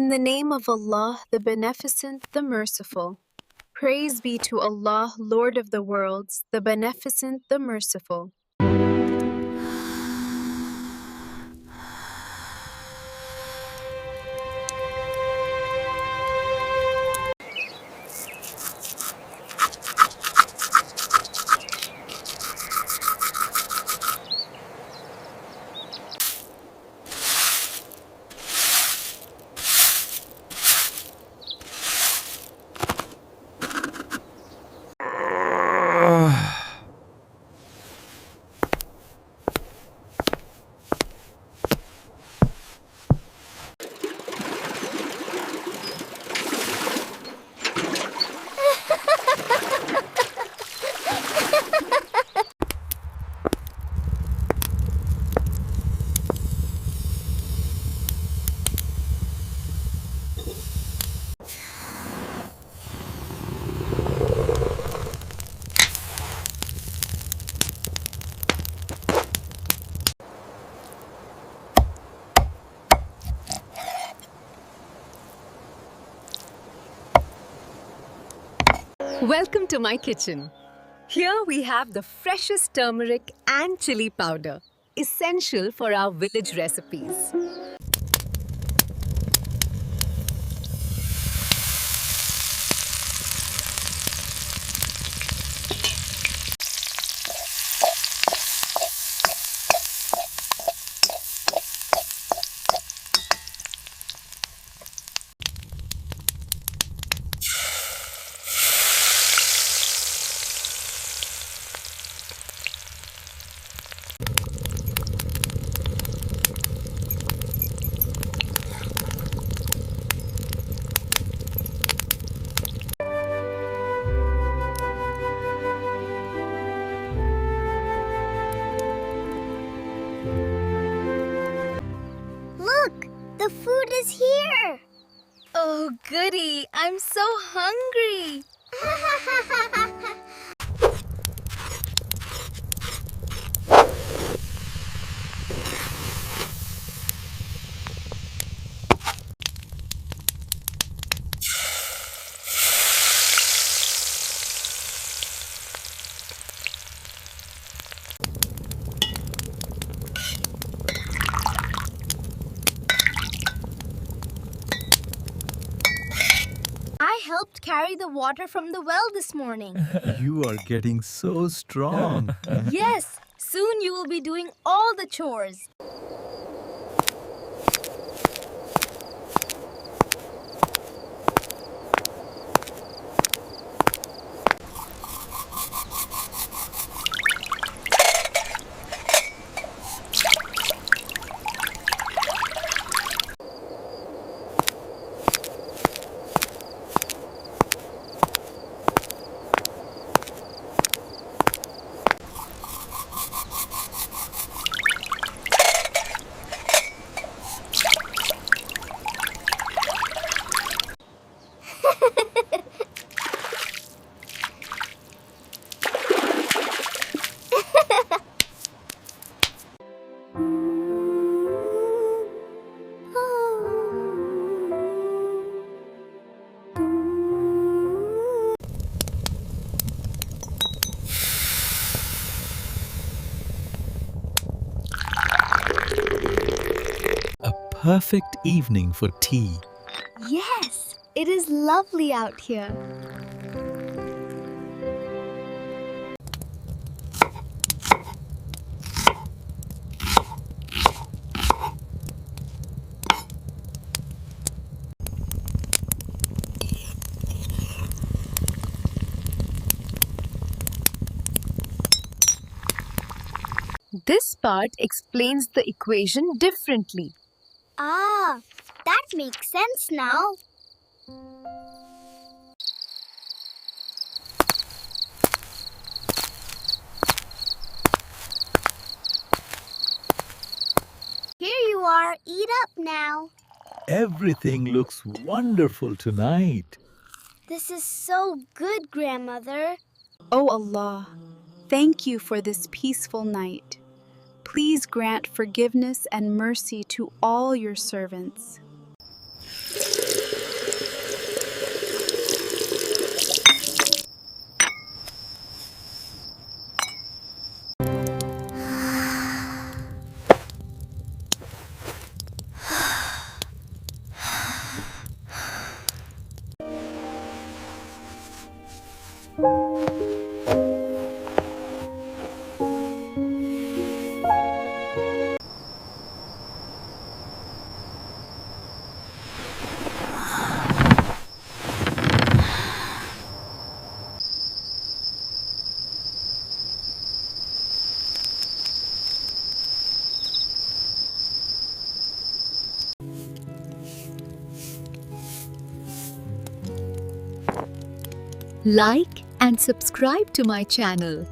In the name of Allah, the Beneficent, the Merciful. Praise be to Allah, Lord of the worlds, the Beneficent, the Merciful. Welcome to my kitchen. Here we have the freshest turmeric and chili powder, essential for our village recipes. Look, the food is here. Oh, goody! I'm so hungry! I helped carry the water from the well this morning. You are getting so strong. Yes, soon you will be doing all the chores. A perfect evening for tea. Yes, it is lovely out here. This part explains the equation differently. Ah, that makes sense now. Here you are. Eat up now. Everything looks wonderful tonight. This is so good, Grandmother. O Allah, thank you for this peaceful night. Please grant forgiveness and mercy to all your servants. Like and subscribe to my channel.